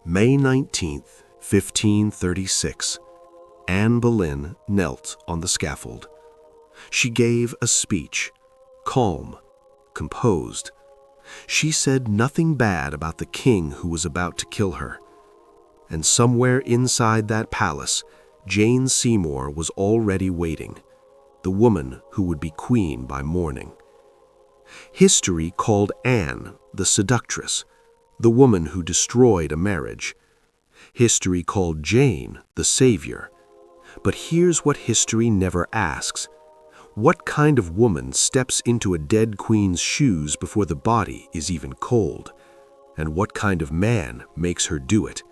May 19th, 1536, Anne Boleyn knelt on the scaffold. She gave a speech, calm, composed. She said nothing bad about the king who was about to kill her. And somewhere inside that palace, Jane Seymour was already waiting, the woman who would be queen by morning. History called Anne the seductress, the woman who destroyed a marriage. History called Jane the savior. But here's what history never asks. What kind of woman steps into a dead queen's shoes before the body is even cold? And what kind of man makes her do it?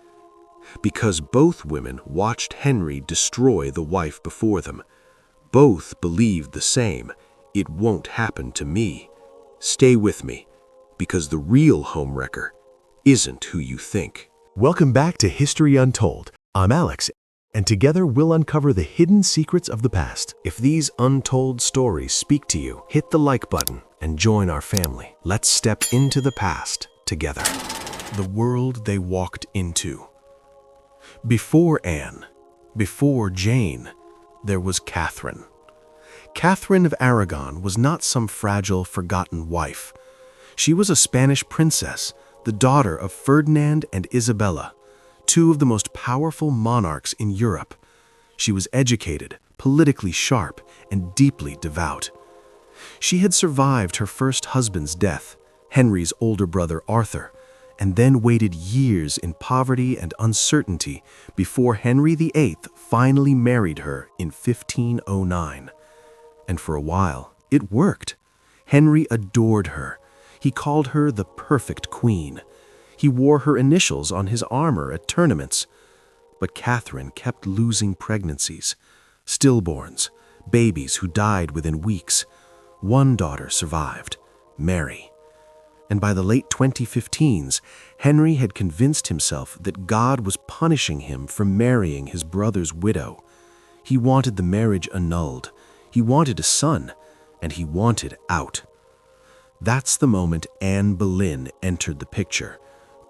Because both women watched Henry destroy the wife before them. Both believed the same: it won't happen to me. Stay with me, because the real homewrecker isn't who you think. Welcome back to History Untold. I'm Alex, and together we'll uncover the hidden secrets of the past. If these untold stories speak to you, hit the like button and join our family. Let's step into the past together. The world they walked into. Before Anne, before Jane, there was Catherine. Catherine of Aragon was not some fragile, forgotten wife. She was a Spanish princess, the daughter of Ferdinand and Isabella, two of the most powerful monarchs in Europe. She was educated, politically sharp, and deeply devout. She had survived her first husband's death, Henry's older brother Arthur, and then waited years in poverty and uncertainty before Henry VIII finally married her in 1509. And for a while, it worked. Henry adored her. He called her the perfect queen. He wore her initials on his armor at tournaments. But Catherine kept losing pregnancies, stillborns, babies who died within weeks. One daughter survived, Mary. And by the late 2015s, Henry had convinced himself that God was punishing him for marrying his brother's widow. He wanted the marriage annulled. He wanted a son, and he wanted out. That's the moment Anne Boleyn entered the picture.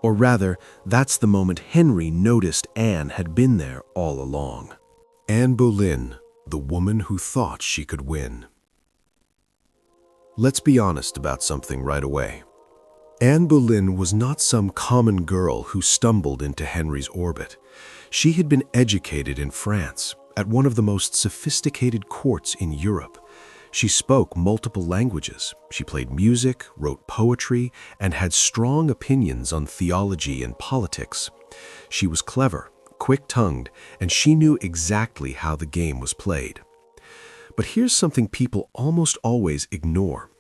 Or rather, that's the moment Henry noticed Anne had been there all along. Anne Boleyn, the woman who thought she could win. Let's be honest about something right away. Anne Boleyn was not some common girl who stumbled into Henry's orbit. She had been educated in France, at one of the most sophisticated courts in Europe. She spoke multiple languages. She played music, wrote poetry, and had strong opinions on theology and politics. She was clever, quick-tongued, and she knew exactly how the game was played. But here's something people almost always ignore.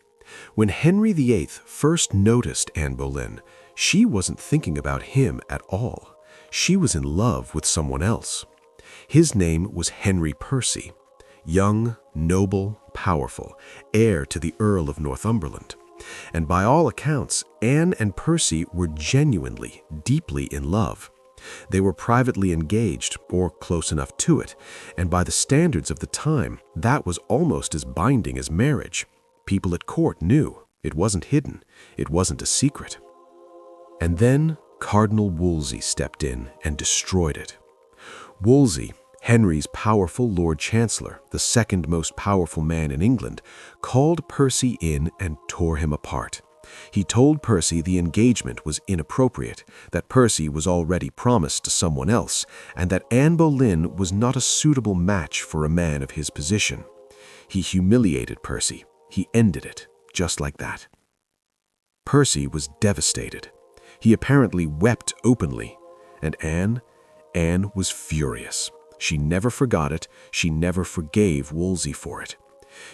When Henry VIII first noticed Anne Boleyn, she wasn't thinking about him at all. She was in love with someone else. His name was Henry Percy. Young, noble, powerful, heir to the Earl of Northumberland. And by all accounts, Anne and Percy were genuinely, deeply in love. They were privately engaged, or close enough to it, and by the standards of the time, that was almost as binding as marriage. People at court knew. It wasn't hidden. It wasn't a secret. And then Cardinal Wolsey stepped in and destroyed it. Wolsey, Henry's powerful Lord Chancellor, the second most powerful man in England, called Percy in and tore him apart. He told Percy the engagement was inappropriate, that Percy was already promised to someone else, and that Anne Boleyn was not a suitable match for a man of his position. He humiliated Percy. He ended it, just like that. Percy was devastated. He apparently wept openly, and Anne was furious. She never forgot it. She never forgave Wolsey for it.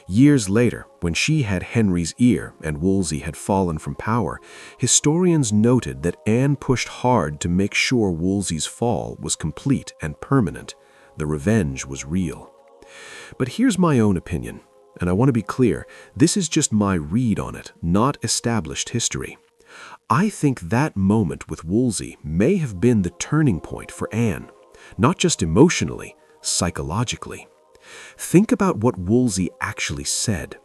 Years later, when she had Henry's ear and Wolsey had fallen from power, historians noted that Anne pushed hard to make sure Wolsey's fall was complete and permanent. The revenge was real. But here's my own opinion, and I want to be clear, this is just my read on it, not established history. I think that moment with Wolsey may have been the turning point for Anne, not just emotionally, psychologically. Think about what Wolsey actually said.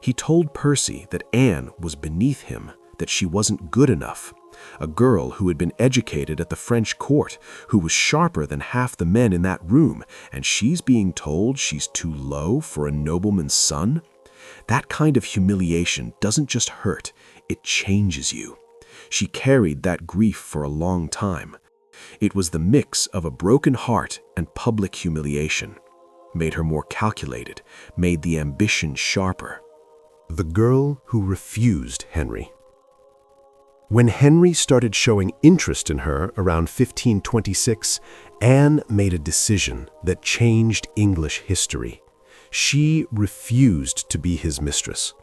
He told Percy that Anne was beneath him, that she wasn't good enough, A girl who had been educated at the French court, who was sharper than half the men in that room, and she's being told she's too low for a nobleman's son? That kind of humiliation doesn't just hurt, it changes you. She carried that grief for a long time. It was the mix of a broken heart and public humiliation. Made her more calculated, made the ambition sharper. The girl who refused Henry. When Henry started showing interest in her around 1526, Anne made a decision that changed English history. She refused to be his mistress.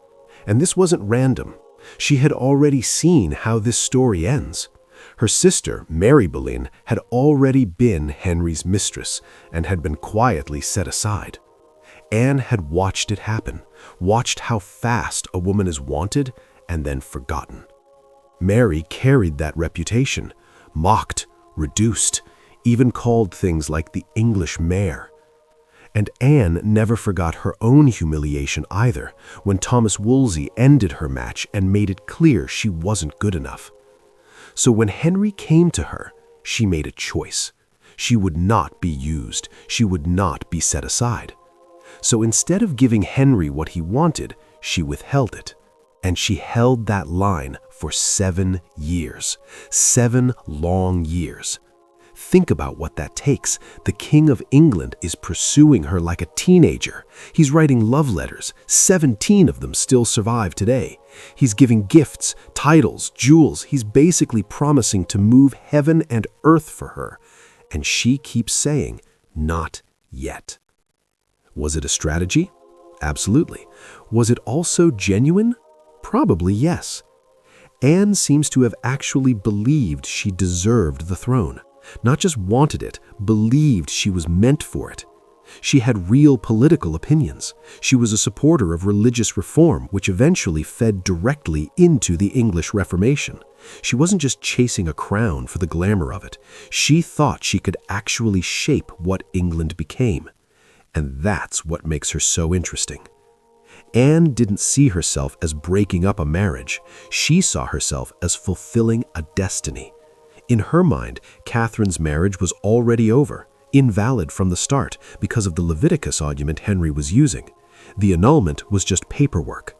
And this wasn't random. She had already seen how this story ends. Her sister, Mary Boleyn, had already been Henry's mistress and had been quietly set aside. Anne had watched it happen, watched how fast a woman is wanted and then forgotten. Mary carried that reputation, mocked, reduced, even called things like the English mare. And Anne never forgot her own humiliation either, when Thomas Wolsey ended her match and made it clear she wasn't good enough. So when Henry came to her, she made a choice. She would not be used. She would not be set aside. So instead of giving Henry what he wanted, she withheld it. And she held that line for 7 years. 7 long years. Think about what that takes. The King of England is pursuing her like a teenager. He's writing love letters. 17 of them still survive today. He's giving gifts, titles, jewels. He's basically promising to move heaven and earth for her. And she keeps saying, not yet. Was it a strategy? Absolutely. Was it also genuine? Probably yes. Anne seems to have actually believed she deserved the throne. Not just wanted it, believed she was meant for it. She had real political opinions. She was a supporter of religious reform, which eventually fed directly into the English Reformation. She wasn't just chasing a crown for the glamour of it. She thought she could actually shape what England became. And that's what makes her so interesting. Anne didn't see herself as breaking up a marriage. She saw herself as fulfilling a destiny. In her mind, Catherine's marriage was already over, invalid from the start because of the Leviticus argument Henry was using. The annulment was just paperwork.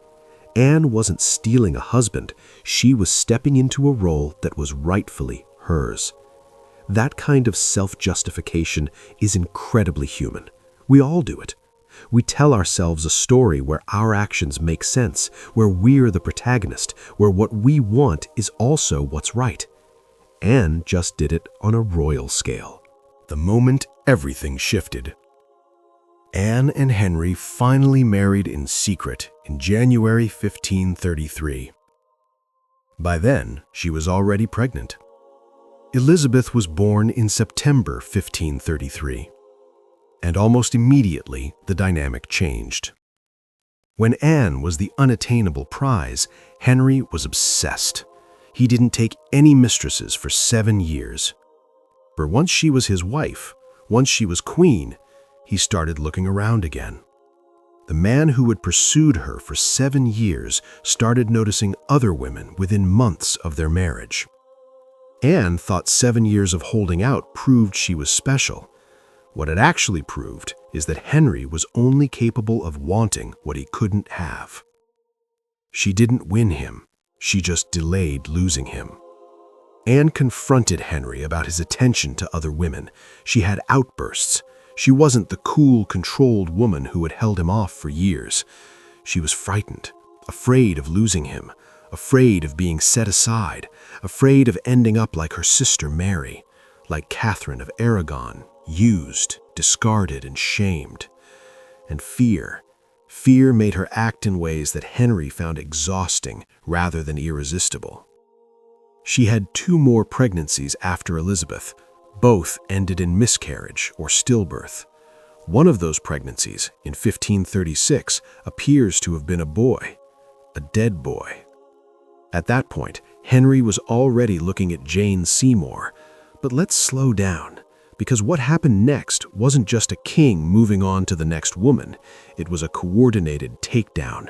Anne wasn't stealing a husband. She was stepping into a role that was rightfully hers. That kind of self-justification is incredibly human. We all do it. We tell ourselves a story where our actions make sense, where we're the protagonist, where what we want is also what's right. Anne just did it on a royal scale. The moment everything shifted. Anne and Henry finally married in secret in January 1533. By then, she was already pregnant. Elizabeth was born in September 1533. And almost immediately, the dynamic changed. When Anne was the unattainable prize, Henry was obsessed. He didn't take any mistresses for 7 years. For once she was his wife, once she was queen, he started looking around again. The man who had pursued her for 7 years started noticing other women within months of their marriage. Anne thought 7 years of holding out proved she was special. What it actually proved is that Henry was only capable of wanting what he couldn't have. She didn't win him. She just delayed losing him. Anne confronted Henry about his attention to other women. She had outbursts. She wasn't the cool, controlled woman who had held him off for years. She was frightened, afraid of losing him, afraid of being set aside, afraid of ending up like her sister Mary, like Catherine of Aragon, used, discarded, and shamed. And fear made her act in ways that Henry found exhausting rather than irresistible. She had 2 more pregnancies after Elizabeth. Both ended in miscarriage or stillbirth. One of those pregnancies, in 1536, appears to have been a boy, a dead boy. At that point, Henry was already looking at Jane Seymour. But let's slow down, because what happened next wasn't just a king moving on to the next woman. It was a coordinated takedown.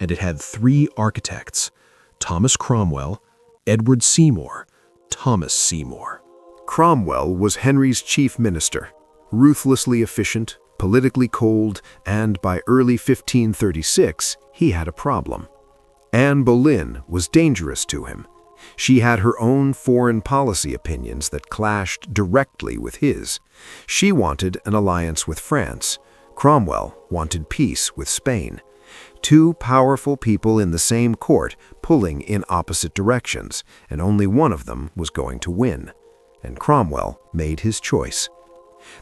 And it had 3 architects: Thomas Cromwell, Edward Seymour, Thomas Seymour. Cromwell was Henry's chief minister, ruthlessly efficient, politically cold, and by early 1536, he had a problem. Anne Boleyn was dangerous to him. She had her own foreign policy opinions that clashed directly with his. She wanted an alliance with France. Cromwell wanted peace with Spain. Two powerful people in the same court pulling in opposite directions, and only one of them was going to win. And Cromwell made his choice.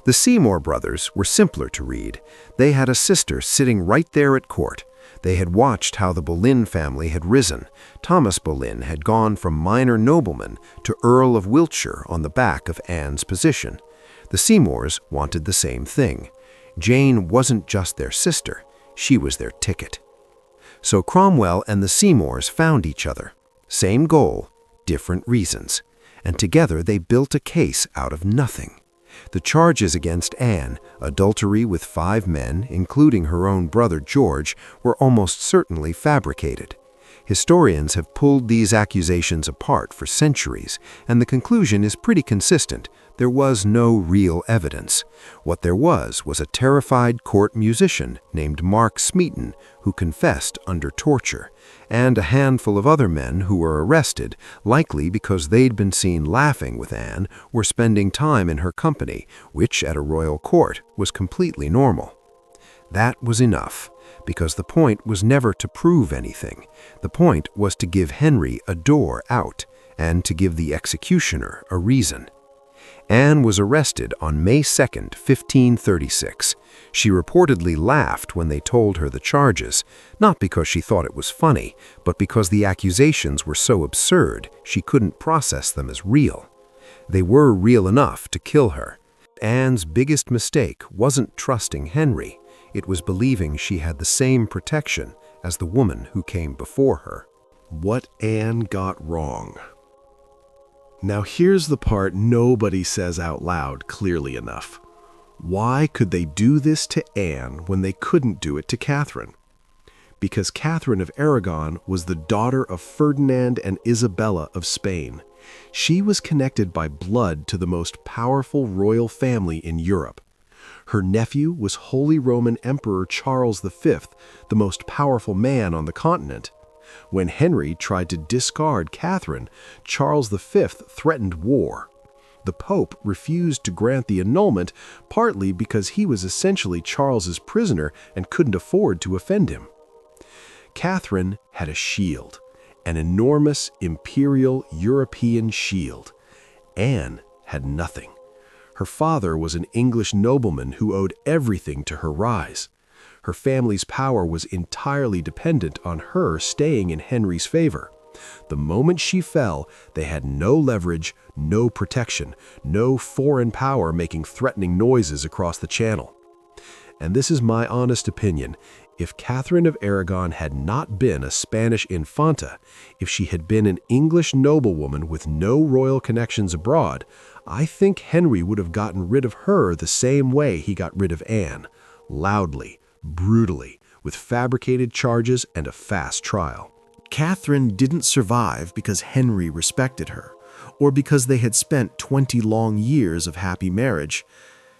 The Seymour brothers were simpler to read. They had a sister sitting right there at court. They had watched how the Boleyn family had risen. Thomas Boleyn had gone from minor nobleman to Earl of Wiltshire on the back of Anne's position. The Seymours wanted the same thing. Jane wasn't just their sister, she was their ticket. So Cromwell and the Seymours found each other. Same goal, different reasons. And together they built a case out of nothing. The charges against Anne, adultery with 5 men, including her own brother George, were almost certainly fabricated. Historians have pulled these accusations apart for centuries, and the conclusion is pretty consistent. There was no real evidence. What there was a terrified court musician named Mark Smeaton who confessed under torture, and a handful of other men who were arrested, likely because they'd been seen laughing with Anne or spending time in her company, which at a royal court was completely normal. That was enough, because the point was never to prove anything. The point was to give Henry a door out, and to give the executioner a reason. Anne was arrested on May 2nd, 1536. She reportedly laughed when they told her the charges, not because she thought it was funny, but because the accusations were so absurd she couldn't process them as real. They were real enough to kill her. Anne's biggest mistake wasn't trusting Henry. It was believing she had the same protection as the woman who came before her. What Anne got wrong. Now here's the part nobody says out loud clearly enough. Why could they do this to Anne when they couldn't do it to Catherine? Because Catherine of Aragon was the daughter of Ferdinand and Isabella of Spain. She was connected by blood to the most powerful royal family in Europe. Her nephew was Holy Roman Emperor Charles V, the most powerful man on the continent. When Henry tried to discard Catherine, Charles V threatened war. The Pope refused to grant the annulment, partly because he was essentially Charles's prisoner and couldn't afford to offend him. Catherine had a shield, an enormous imperial European shield. Anne had nothing. Her father was an English nobleman who owed everything to her rise. Her family's power was entirely dependent on her staying in Henry's favor. The moment she fell, they had no leverage, no protection, no foreign power making threatening noises across the channel. And this is my honest opinion. If Catherine of Aragon had not been a Spanish infanta, if she had been an English noblewoman with no royal connections abroad, I think Henry would have gotten rid of her the same way he got rid of Anne, loudly, brutally, with fabricated charges and a fast trial. Catherine didn't survive because Henry respected her, or because they had spent 20 long years of happy marriage.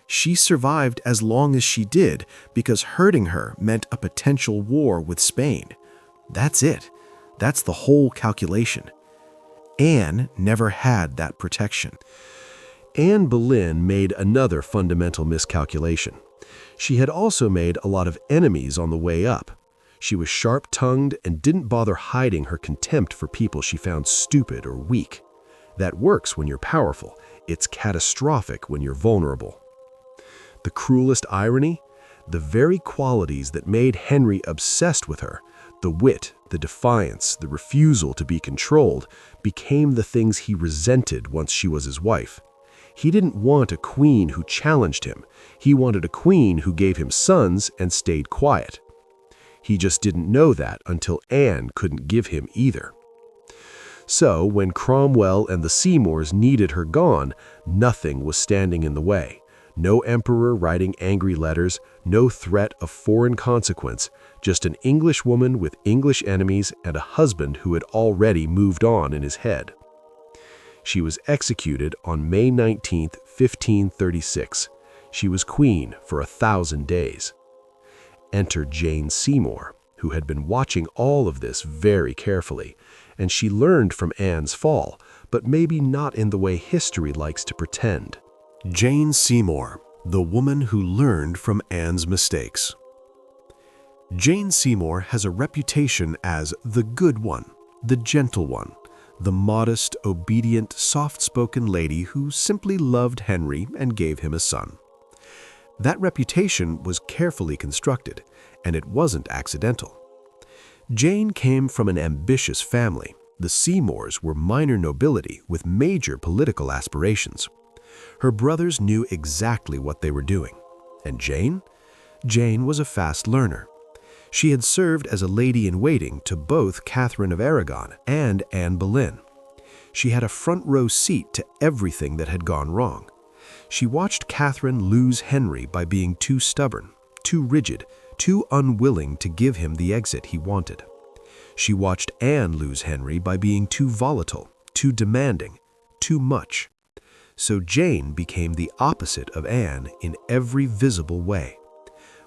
She survived as long as she did because hurting her meant a potential war with Spain. That's it. That's the whole calculation. Anne never had that protection. Anne Boleyn made another fundamental miscalculation. She had also made a lot of enemies on the way up. She was sharp-tongued and didn't bother hiding her contempt for people she found stupid or weak. That works when you're powerful. It's catastrophic when you're vulnerable. The cruelest irony? The very qualities that made Henry obsessed with her, the wit, the defiance, the refusal to be controlled, became the things he resented once she was his wife. He didn't want a queen who challenged him. He wanted a queen who gave him sons and stayed quiet. He just didn't know that until Anne couldn't give him either. So when Cromwell and the Seymours needed her gone, nothing was standing in the way. No emperor writing angry letters, no threat of foreign consequence, just an English woman with English enemies and a husband who had already moved on in his head. She was executed on May 19, 1536. She was queen for 1,000 days. Enter Jane Seymour, who had been watching all of this very carefully, and she learned from Anne's fall, but maybe not in the way history likes to pretend. Jane Seymour, the woman who learned from Anne's mistakes. Jane Seymour has a reputation as the good one, the gentle one, the modest, obedient, soft-spoken lady who simply loved Henry and gave him a son. That reputation was carefully constructed, and it wasn't accidental. Jane came from an ambitious family. The Seymours were minor nobility with major political aspirations. Her brothers knew exactly what they were doing. And Jane? Jane was a fast learner. She had served as a lady-in-waiting to both Catherine of Aragon and Anne Boleyn. She had a front-row seat to everything that had gone wrong. She watched Catherine lose Henry by being too stubborn, too rigid, too unwilling to give him the exit he wanted. She watched Anne lose Henry by being too volatile, too demanding, too much. So Jane became the opposite of Anne in every visible way.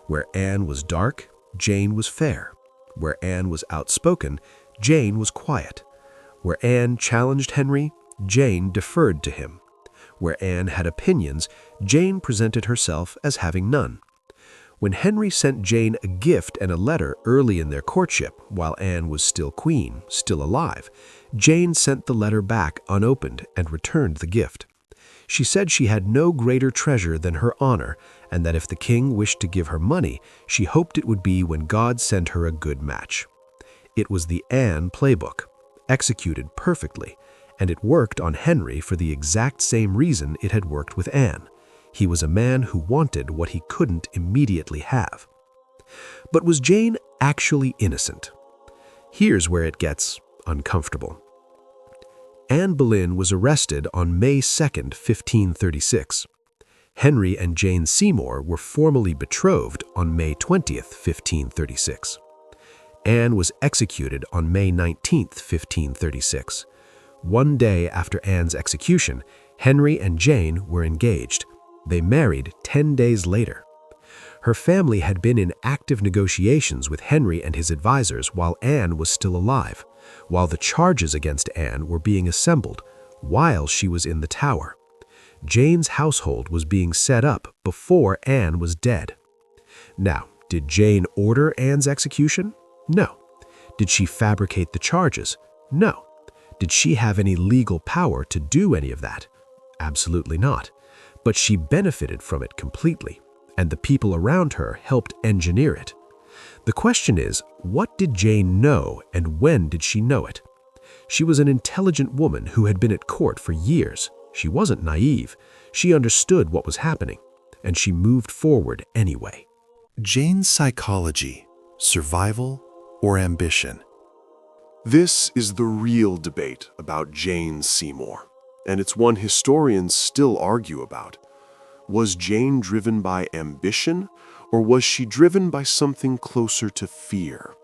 Where Anne was dark, Jane was fair. Where Anne was outspoken, Jane was quiet. Where Anne challenged Henry, Jane deferred to him. Where Anne had opinions, Jane presented herself as having none. When Henry sent Jane a gift and a letter early in their courtship, while Anne was still queen, still alive, Jane sent the letter back unopened and returned the gift. She said she had no greater treasure than her honor, and that if the king wished to give her money, she hoped it would be when God sent her a good match. It was the Anne playbook, executed perfectly, and it worked on Henry for the exact same reason it had worked with Anne. He was a man who wanted what he couldn't immediately have. But was Jane actually innocent? Here's where it gets uncomfortable. Anne Boleyn was arrested on May 2, 1536. Henry and Jane Seymour were formally betrothed on May 20, 1536. Anne was executed on May 19, 1536. One day after Anne's execution, Henry and Jane were engaged. They married 10 days later. Her family had been in active negotiations with Henry and his advisors while Anne was still alive, while the charges against Anne were being assembled, while she was in the Tower. Jane's household was being set up before Anne was dead. Now, did Jane order Anne's execution? No. Did she fabricate the charges? No. Did she have any legal power to do any of that? Absolutely not. But she benefited from it completely, and the people around her helped engineer it. The question is, what did Jane know and when did she know it? She was an intelligent woman who had been at court for years. She wasn't naive. She understood what was happening, and she moved forward anyway. Jane's psychology, survival, or ambition? This is the real debate about Jane Seymour, and it's one historians still argue about. Was Jane driven by ambition, or was she driven by something closer to fear?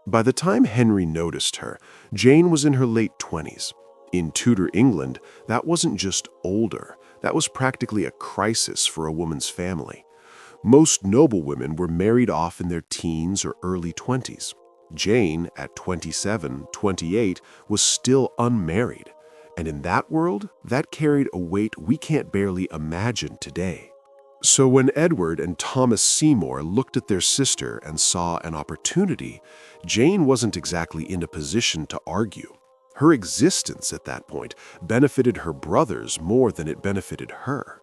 By the time Henry noticed her, Jane was in her late 20s. In Tudor England, that wasn't just older, that was practically a crisis for a woman's family. Most noblewomen were married off in their teens or early 20s. Jane, at 27, 28, was still unmarried. And in that world, that carried a weight we can't barely imagine today. So when Edward and Thomas Seymour looked at their sister and saw an opportunity, Jane wasn't exactly in a position to argue. Her existence at that point benefited her brothers more than it benefited her.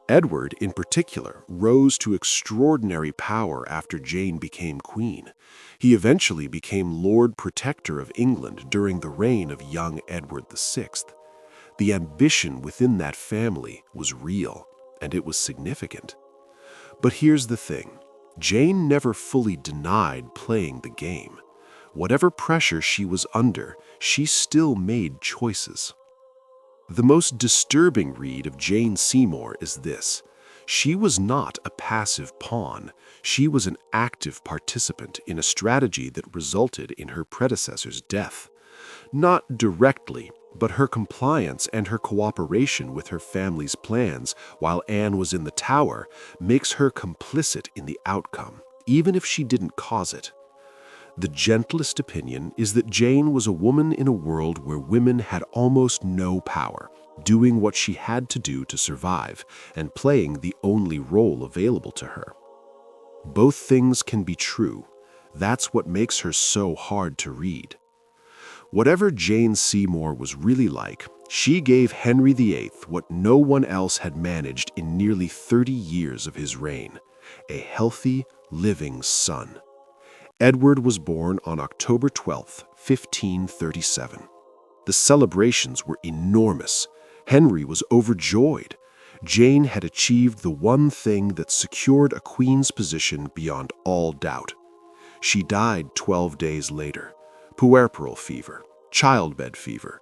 Edward, in particular, rose to extraordinary power after Jane became queen. He eventually became Lord Protector of England during the reign of young Edward VI. The ambition within that family was real, and it was significant. But here's the thing. Jane never fully denied playing the game. Whatever pressure she was under, she still made choices. The most disturbing read of Jane Seymour is this. She was not a passive pawn. She was an active participant in a strategy that resulted in her predecessor's death. Not directly, but her compliance and her cooperation with her family's plans while Anne was in the Tower makes her complicit in the outcome, even if she didn't cause it. The gentlest opinion is that Jane was a woman in a world where women had almost no power, doing what she had to do to survive and playing the only role available to her. Both things can be true. That's what makes her so hard to read. Whatever Jane Seymour was really like, she gave Henry VIII what no one else had managed in nearly 30 years of his reign: a healthy, living son. Edward was born on October 12, 1537. The celebrations were enormous. Henry was overjoyed. Jane had achieved the one thing that secured a queen's position beyond all doubt. She died 12 days later. Puerperal fever, childbed fever.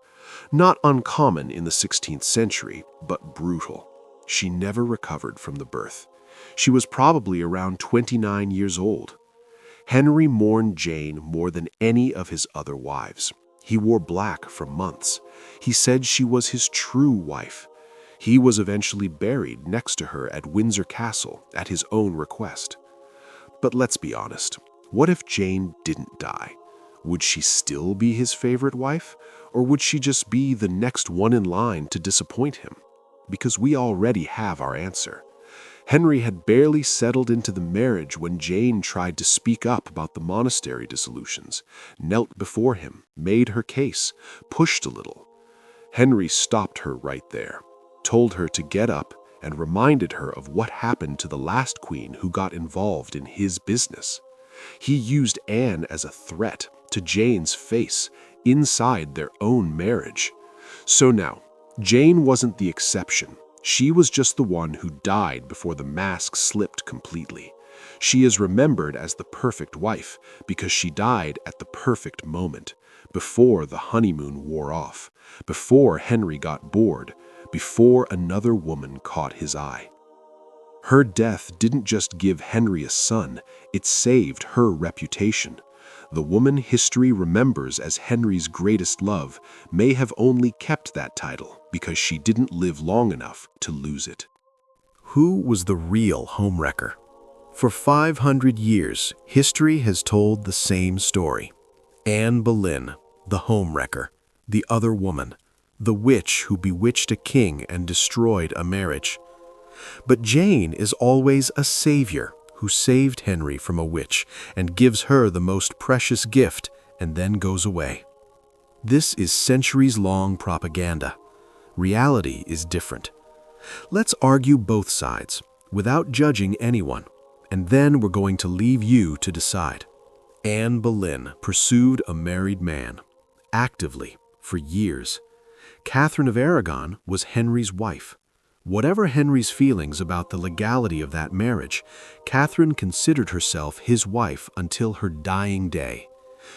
Not uncommon in the 16th century, but brutal. She never recovered from the birth. She was probably around 29 years old. Henry mourned Jane more than any of his other wives. He wore black for months. He said she was his true wife. He was eventually buried next to her at Windsor Castle at his own request. But let's be honest, what if Jane didn't die? Would she still be his favorite wife, or would she just be the next one in line to disappoint him? Because we already have our answer. Henry had barely settled into the marriage when Jane tried to speak up about the monastery dissolutions, knelt before him, made her case, pushed a little. Henry stopped her right there, told her to get up, and reminded her of what happened to the last queen who got involved in his business. He used Anne as a threat to Jane's face inside their own marriage. So now, Jane wasn't the exception. She was just the one who died before the mask slipped completely. She is remembered as the perfect wife because she died at the perfect moment, before the honeymoon wore off, before Henry got bored, before another woman caught his eye. Her death didn't just give Henry a son, it saved her reputation. The woman history remembers as Henry's greatest love may have only kept that title because she didn't live long enough to lose it. Who was the real homewrecker? For 500 years, history has told the same story. Anne Boleyn, the homewrecker, the other woman, the witch who bewitched a king and destroyed a marriage. But Jane is always a savior who saved Henry from a witch and gives her the most precious gift and then goes away. This is centuries-long propaganda. Reality is different. Let's argue both sides without judging anyone, and then we're going to leave you to decide. Anne Boleyn pursued a married man, actively, for years. Catherine of Aragon was Henry's wife. Whatever Henry's feelings about the legality of that marriage, Catherine considered herself his wife until her dying day.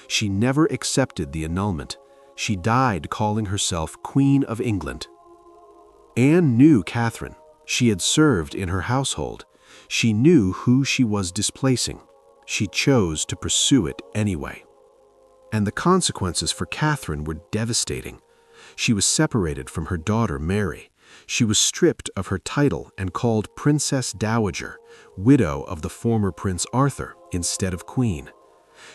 She never accepted the annulment. She died calling herself Queen of England. Anne knew Catherine. She had served in her household. She knew who she was displacing. She chose to pursue it anyway. And the consequences for Catherine were devastating. She was separated from her daughter Mary. She was stripped of her title and called Princess Dowager, widow of the former Prince Arthur, instead of Queen.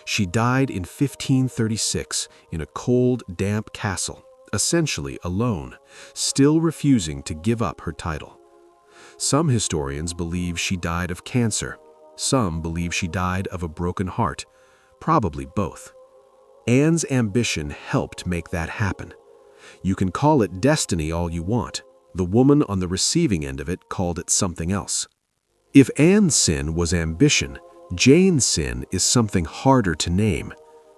She died in 1536 in a cold, damp castle, essentially alone, still refusing to give up her title. Some historians believe she died of cancer. Some believe she died of a broken heart, probably both. Anne's ambition helped make that happen. You can call it destiny all you want. The woman on the receiving end of it called it something else. If Anne's sin was ambition, Jane's sin is something harder to name.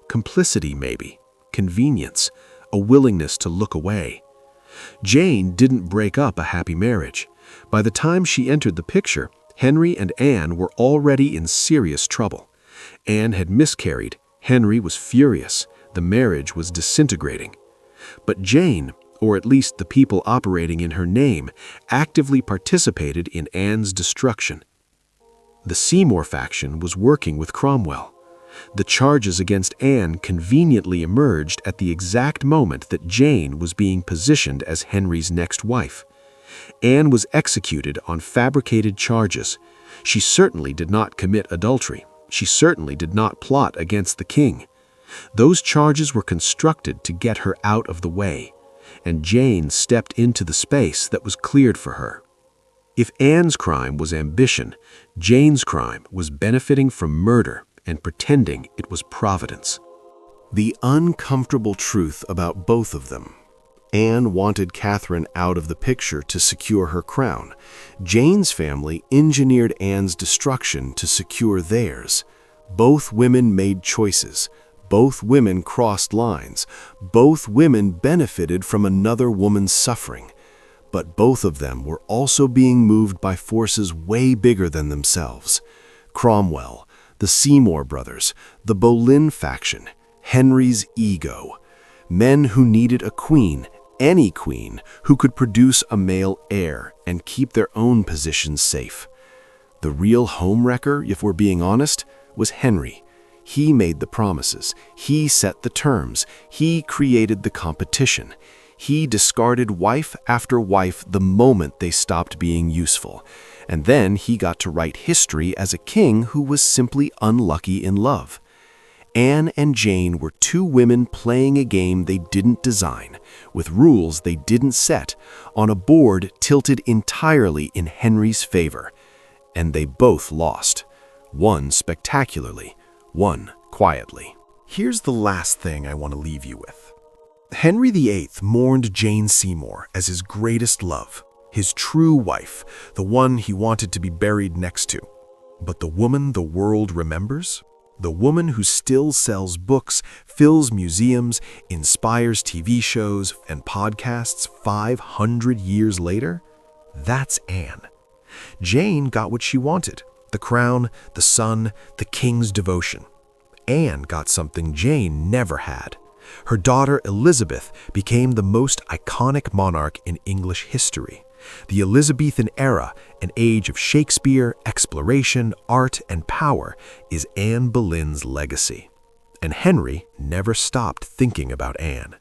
Complicity, maybe. Convenience. A willingness to look away. Jane didn't break up a happy marriage. By the time she entered the picture, Henry and Anne were already in serious trouble. Anne had miscarried. Henry was furious. The marriage was disintegrating. But Jane, or at least the people operating in her name, actively participated in Anne's destruction. The Seymour faction was working with Cromwell. The charges against Anne conveniently emerged at the exact moment that Jane was being positioned as Henry's next wife. Anne was executed on fabricated charges. She certainly did not commit adultery. She certainly did not plot against the king. Those charges were constructed to get her out of the way, and Jane stepped into the space that was cleared for her. If Anne's crime was ambition, Jane's crime was benefiting from murder and pretending it was providence. The uncomfortable truth about both of them. Anne wanted Catherine out of the picture to secure her crown. Jane's family engineered Anne's destruction to secure theirs. Both women made choices. Both women crossed lines. Both women benefited from another woman's suffering. But both of them were also being moved by forces way bigger than themselves. Cromwell, the Seymour brothers, the Boleyn faction, Henry's ego. Men who needed a queen, any queen, who could produce a male heir and keep their own positions safe. The real homewrecker, if we're being honest, was Henry. He made the promises. He set the terms. He created the competition. He discarded wife after wife the moment they stopped being useful. And then he got to write history as a king who was simply unlucky in love. Anne and Jane were two women playing a game they didn't design, with rules they didn't set, on a board tilted entirely in Henry's favor. And they both lost. One spectacularly, one quietly. Here's the last thing I want to leave you with. Henry VIII mourned Jane Seymour as his greatest love, his true wife, the one he wanted to be buried next to. But the woman the world remembers? The woman who still sells books, fills museums, inspires TV shows and podcasts 500 years later? That's Anne. Jane got what she wanted: the crown, the sun, the king's devotion. Anne got something Jane never had. Her daughter Elizabeth became the most iconic monarch in English history. The Elizabethan era, an age of Shakespeare, exploration, art, and power, is Anne Boleyn's legacy. And Henry never stopped thinking about Anne.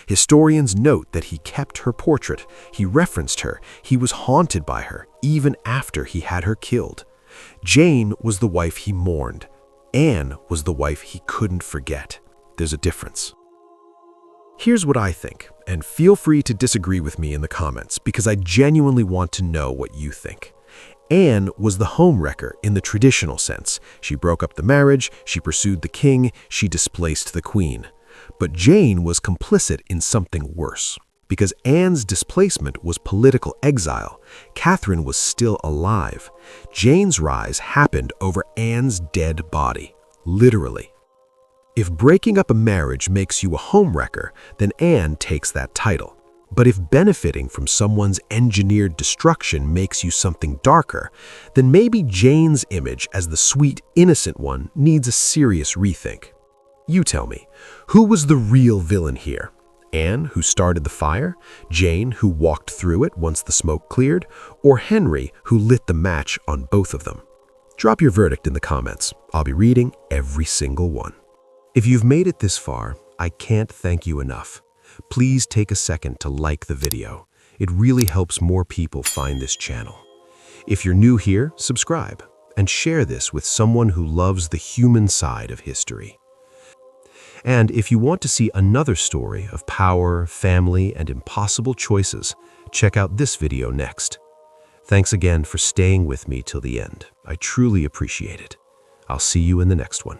Historians note that he kept her portrait, he referenced her, he was haunted by her, even after he had her killed. Jane was the wife he mourned. Anne was the wife he couldn't forget. There's a difference. Here's what I think, and feel free to disagree with me in the comments because I genuinely want to know what you think. Anne was the homewrecker in the traditional sense. She broke up the marriage, she pursued the king, she displaced the queen. But Jane was complicit in something worse. Because Anne's displacement was political exile, Catherine was still alive. Jane's rise happened over Anne's dead body, literally. If breaking up a marriage makes you a homewrecker, then Anne takes that title. But if benefiting from someone's engineered destruction makes you something darker, then maybe Jane's image as the sweet, innocent one needs a serious rethink. You tell me, who was the real villain here? Anne, who started the fire? Jane, who walked through it once the smoke cleared? Or Henry, who lit the match on both of them? Drop your verdict in the comments. I'll be reading every single one. If you've made it this far, I can't thank you enough. Please take a second to like the video. It really helps more people find this channel. If you're new here, subscribe and share this with someone who loves the human side of history. And if you want to see another story of power, family, and impossible choices, check out this video next. Thanks again for staying with me till the end. I truly appreciate it. I'll see you in the next one.